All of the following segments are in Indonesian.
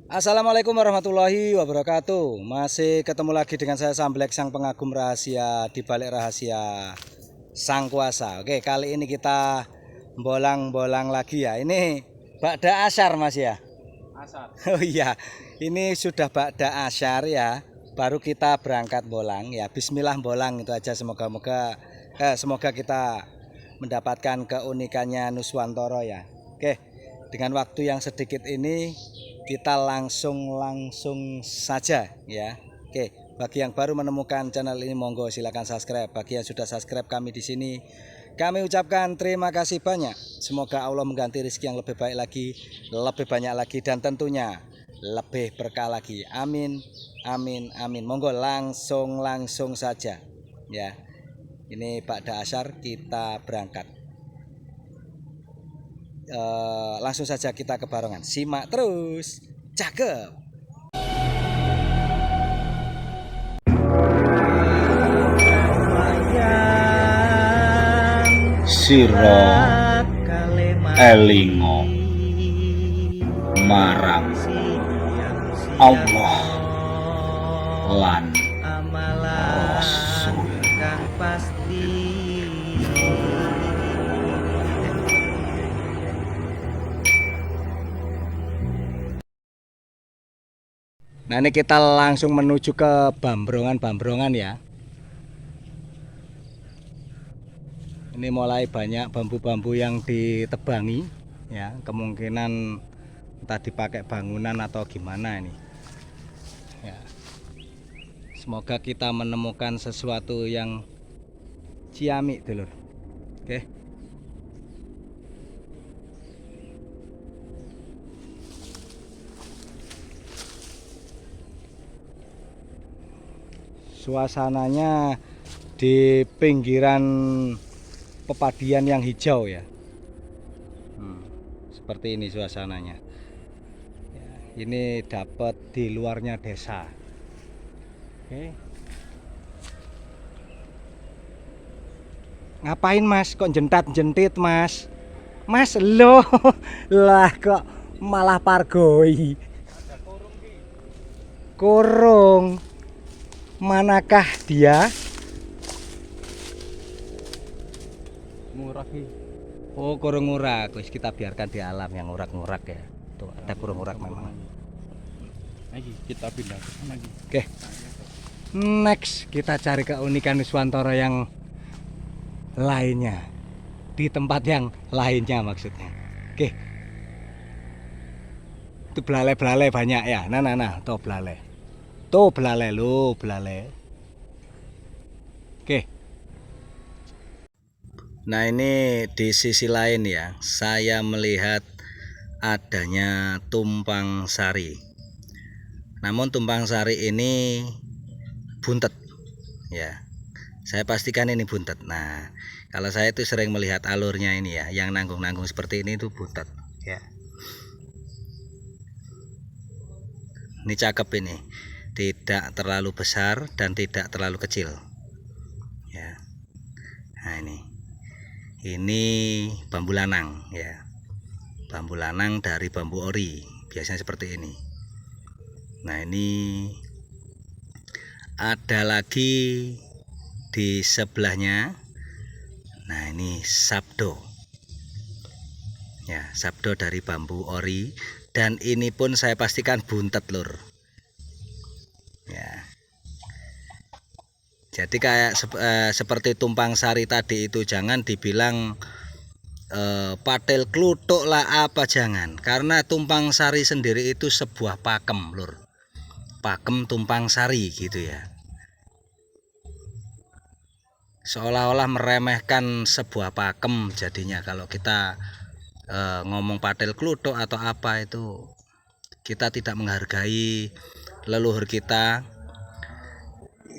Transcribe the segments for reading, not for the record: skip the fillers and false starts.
Assalamualaikum warahmatullahi wabarakatuh. Masih ketemu lagi dengan saya Samblek, sang pengagum rahasia di balik rahasia sang kuasa. Oke, kali ini kita bolang-bolang lagi ya. Ini Ba'da Asyar Mas ya. Asar. Oh iya, ini sudah Ba'da Asyar ya. Baru kita berangkat bolang ya. Bismillah bolang itu aja. Semoga kita mendapatkan keunikannya Nuswantoro ya. Oke, dengan waktu yang sedikit ini kita langsung saja ya. Oke, bagi yang baru menemukan channel ini monggo silakan subscribe. Bagi yang sudah subscribe kami di sini, kami ucapkan terima kasih banyak. Semoga Allah mengganti rezeki yang lebih baik lagi, lebih banyak lagi, dan tentunya lebih berkah lagi. Amin, amin, amin. Monggo langsung saja ya. Ini Ba'da Asyar kita berangkat. Langsung saja kita ke Barongan. Simak terus. Cakep. Siro elingo marang Allah lan Rasul. Nah, ini kita langsung menuju ke Bambrongan ya. Ini mulai banyak bambu-bambu yang ditebangi ya, kemungkinan entah dipakai bangunan atau gimana ini ya. Semoga kita menemukan sesuatu yang ciamik dulur. Oke. Suasananya di pinggiran pepadian yang hijau ya. Seperti ini suasananya ya, ini dapat di luarnya desa. Oke. Ngapain Mas, kok jentat-jentit Mas? Mas loh lah kok malah pargoi. Kurung. Manakah dia? Ngurak sih. Oh, kurung ngurak. Wis kita biarkan di alam yang ngurak-ngurak ya. Tuh ada kurung ngurak memang. Lagi kita pindah ke sana lagi. Oke. Next kita cari keunikan Nuswantoro yang lainnya. Di tempat yang lainnya maksudnya. Oke. Itu belalai-belalai banyak ya. Nah, tuh belalai. Tuh belalai lu, belalai. Oke. Nah, ini di sisi lain ya, saya melihat adanya tumpang sari. Namun tumpang sari ini buntet ya. Saya pastikan ini buntet. Nah, kalau saya itu sering melihat alurnya ini ya, yang nanggung-nanggung seperti ini itu buntet ya. Ini cakep ini. Tidak terlalu besar dan tidak terlalu kecil ya. Nah, ini bambu lanang ya, bambu lanang dari bambu ori biasanya seperti ini. Nah, ini ada lagi di sebelahnya. Nah, ini sabdo ya, sabdo dari bambu ori, dan ini pun saya pastikan buntet lur ya. Jadi kayak seperti tumpang sari tadi itu, jangan dibilang patel klutuk lah apa, jangan, karena tumpang sari sendiri itu sebuah pakem lur, pakem tumpang sari gitu ya. Seolah-olah meremehkan sebuah pakem jadinya kalau kita ngomong patel klutuk atau apa, itu kita tidak menghargai leluhur kita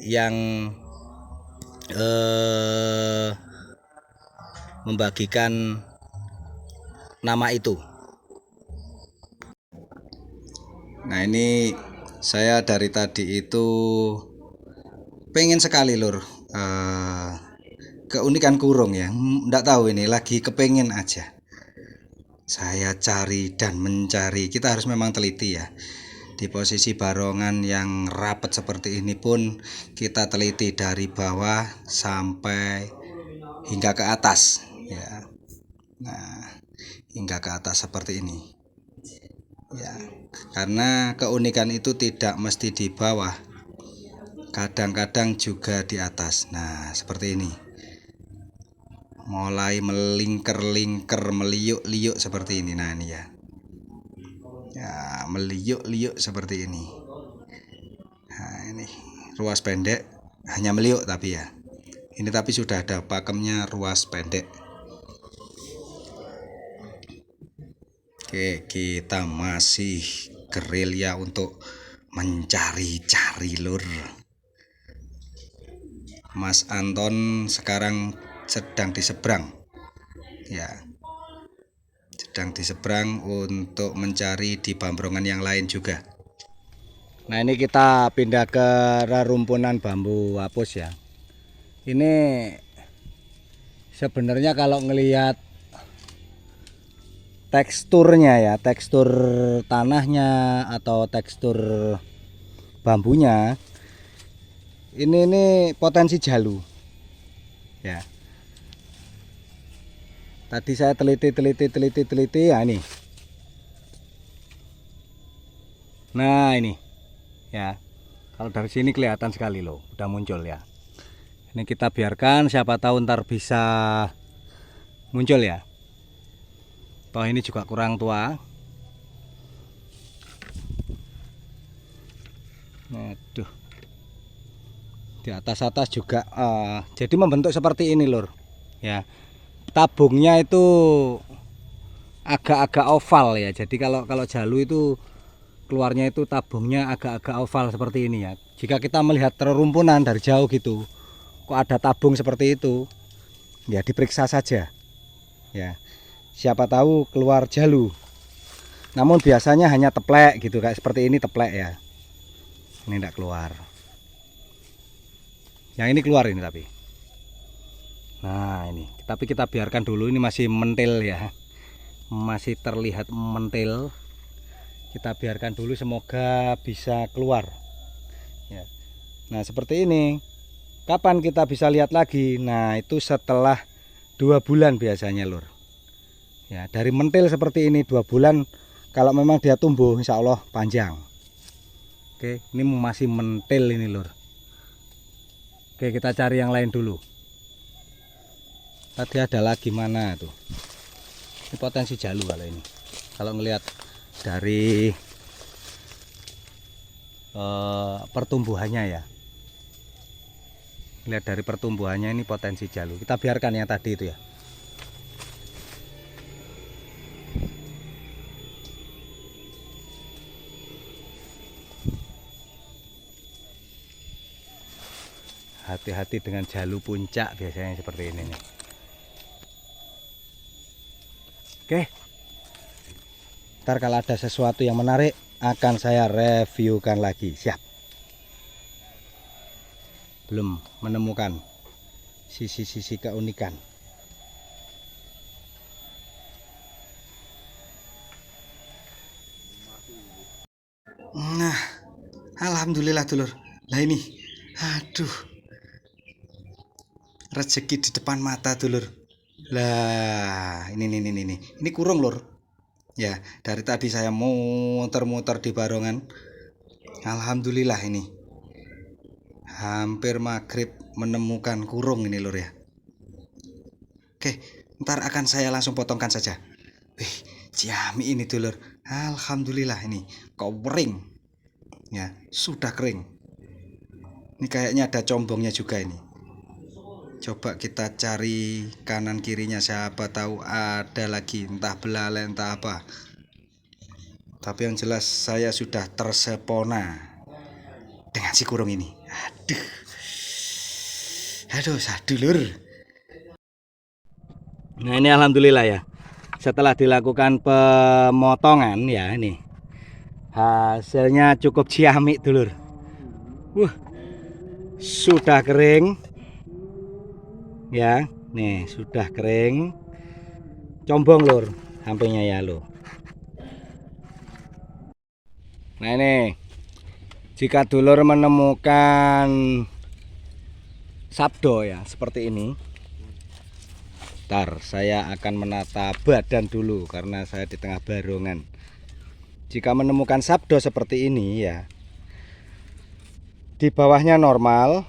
yang membagikan nama itu. Nah, ini saya dari tadi itu pengen sekali lur keunikan kurung ya, nggak tahu ini lagi kepengen aja. Saya cari dan mencari, kita harus memang teliti ya. Di posisi barongan yang rapat seperti ini pun kita teliti dari bawah sampai hingga ke atas ya. Nah, hingga ke atas seperti ini. Ya, karena keunikan itu tidak mesti di bawah. Kadang-kadang juga di atas. Nah, seperti ini. Mulai melingkar-lingkar, meliuk-liuk seperti ini. Nah, ini ya. Ya, meliuk-liuk seperti ini. Nah, ini ruas pendek hanya meliuk tapi ya. Ini tapi sudah ada pakemnya ruas pendek. Oke, kita masih gerilya untuk mencari-cari lur. Mas Anton sekarang sedang diseberang. Ya. Sedang diseberang untuk mencari di bambrongan yang lain juga. Nah, ini kita pindah ke rerumpunan bambu apus ya. Ini sebenarnya kalau ngelihat teksturnya ya, tekstur tanahnya atau tekstur bambunya, ini potensi jalu ya. Tadi saya teliti ya ini. Nah ini ya, kalau dari sini kelihatan sekali loh, udah muncul ya. Ini kita biarkan, siapa tahu ntar bisa muncul ya. Toh ini juga kurang tua. Aduh, di atas juga jadi membentuk seperti ini lur ya. Tabungnya itu agak-agak oval ya. Jadi kalau jalu itu keluarnya itu tabungnya agak-agak oval seperti ini ya. Jika kita melihat rerumpunan dari jauh gitu, kok ada tabung seperti itu, ya diperiksa saja ya. Siapa tahu keluar jalu. Namun biasanya hanya teplek gitu, kayak seperti ini teplek ya. Ini tidak keluar. Yang ini keluar ini tapi. Nah ini, tapi kita biarkan dulu, ini masih mentil ya, masih terlihat mentil. Kita biarkan dulu, semoga bisa keluar ya. Nah seperti ini. Kapan kita bisa lihat lagi? Nah itu setelah 2 bulan biasanya lur ya. Dari mentil seperti ini 2 bulan, kalau memang dia tumbuh insya Allah panjang. Oke, ini masih mentil ini lur. Oke, kita cari yang lain dulu. Tadi ada lagi mana tuh? Ini potensi jalu kalau ini. Kalau ngelihat dari pertumbuhannya ya. Lihat dari pertumbuhannya ini potensi jalu. Kita biarkan yang tadi itu ya. Hati-hati dengan jalu puncak, biasanya seperti ini nih. Oke, ntar kalau ada sesuatu yang menarik akan saya reviewkan lagi. Siap. Belum menemukan sisi-sisi keunikan. Nah, alhamdulillah dulur. Lah ini, aduh, rezeki di depan mata dulur. Lah ini kurung lur ya. Dari tadi saya muter-muter di barongan, alhamdulillah ini hampir maghrib menemukan kurung ini lur ya. Oke, ntar akan saya langsung potongkan saja. Ciami ini dulur, alhamdulillah ini kering ya, sudah kering. Ini kayaknya ada combongnya juga ini. Coba kita cari kanan kirinya, siapa tahu ada lagi, entah belalai entah apa. Tapi yang jelas saya sudah tersepona dengan si kurung ini. Aduh sadulur. Nah ini alhamdulillah ya, setelah dilakukan pemotongan ya, ini hasilnya cukup ciamik dulur. Sudah kering ya, nih sudah kering, combong lur sampingnya ya lo. Nah ini, jika dulur menemukan sabdo ya seperti ini, ntar saya akan menata badan dulu karena saya di tengah barongan. Jika menemukan sabdo seperti ini ya, di bawahnya normal.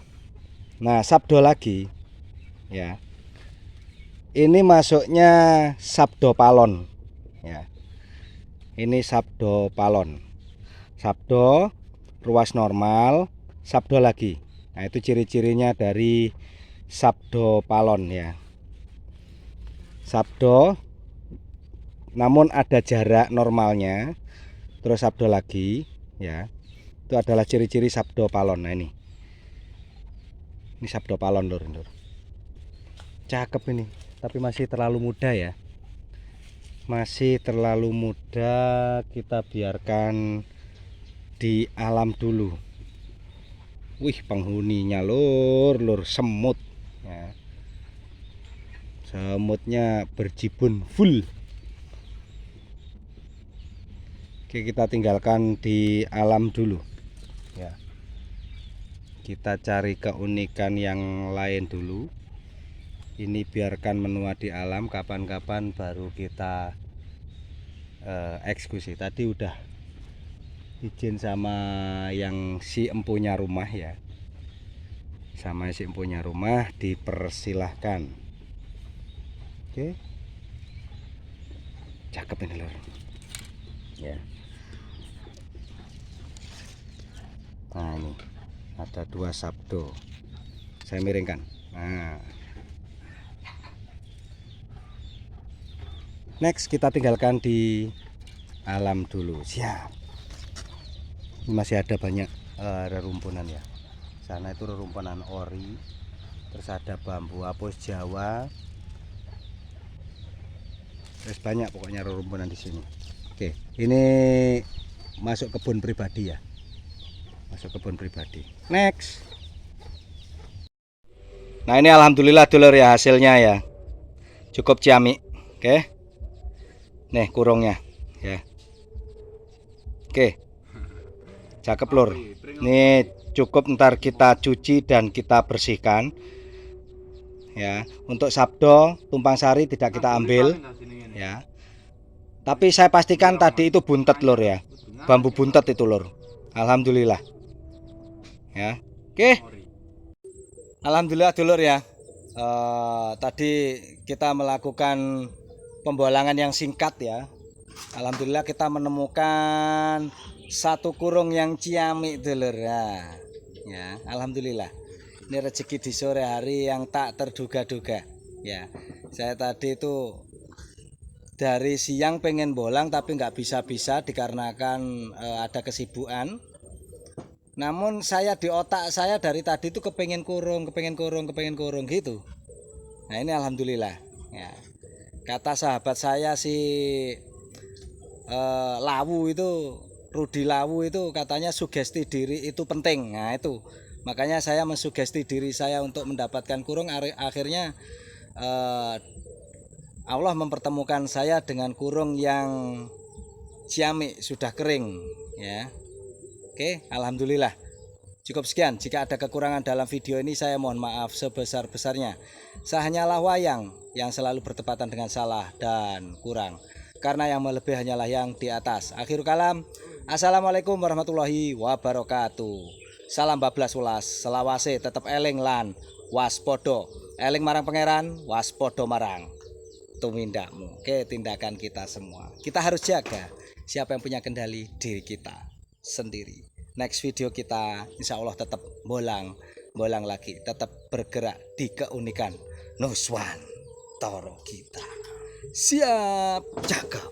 Nah sabdo lagi ya, ini masuknya sabdo palon ya. Ini sabdo palon, sabdo ruas normal, sabdo lagi. Nah itu ciri-cirinya dari sabdo palon ya. Sabdo namun ada jarak normalnya, terus sabdo lagi ya. Itu adalah ciri-ciri sabdo palon. Nah ini sabdo palon lur. Cakep ini, tapi masih terlalu muda ya. Masih terlalu muda, kita biarkan di alam dulu. Wih, penghuninya lur semut ya. Semutnya berjibun full. Oke, kita tinggalkan di alam dulu ya. Kita cari keunikan yang lain dulu. Ini biarkan menua di alam, kapan-kapan baru kita eksekusi. Tadi udah izin sama yang si empunya rumah ya. Sama si empunya rumah dipersilahkan. Oke. Cakep ini lor. Ya. Nah ini ada 2 sabdo. Saya miringkan. Nah. Next kita tinggalkan di alam dulu. Siap. Ini masih ada banyak rerumpunan ya. Sana itu rerumpunan ori. Terus ada bambu apus Jawa. Terus banyak pokoknya rerumpunan di sini. Oke, ini masuk kebun pribadi ya. Masuk kebun pribadi. Next. Nah ini alhamdulillah dulur ya hasilnya ya. Cukup ciamik. Oke. Nih kurungnya ya. Oke. Cakep lur. Ini cukup ntar kita cuci dan kita bersihkan. Ya, untuk sabdo tumpang sari tidak kita ambil ya. Tapi saya pastikan tadi itu buntet lur ya. Bambu buntet itu lur. Alhamdulillah. Ya. Oke. Alhamdulillah dulur ya. Tadi kita melakukan pembolangan yang singkat ya. Alhamdulillah kita menemukan satu kurung yang ciamik dulur ya. Ya, alhamdulillah. Ini rezeki di sore hari yang tak terduga-duga. Ya, saya tadi itu dari siang pengen bolang tapi nggak bisa-bisa dikarenakan ada kesibukan. Namun saya di otak saya dari tadi itu kepengen kurung gitu. Nah ini alhamdulillah. Ya. Kata sahabat saya si Lawu itu, Rudi Lawu itu katanya sugesti diri itu penting. Nah itu makanya saya mensugesti diri saya untuk mendapatkan kurung. Akhirnya Allah mempertemukan saya dengan kurung yang ciamik sudah kering ya. Oke, alhamdulillah. Cukup sekian. Jika ada kekurangan dalam video ini saya mohon maaf sebesar-besarnya. Saya hanyalah wayang yang selalu bertepatan dengan salah dan kurang. Karena yang melebihi hanyalah yang di atas. Akhirul kalam. Assalamualaikum warahmatullahi wabarakatuh. Salam bablas ulas, selawase tetap eling lan waspodo. Eling marang pangeran, waspodo marang tumindakmu. Oke, tindakan kita semua. Kita harus jaga siapa yang punya kendali diri kita sendiri. Next video kita insya Allah tetap bolang lagi, tetap bergerak di keunikan Nuswantara kita. Siap, cakep.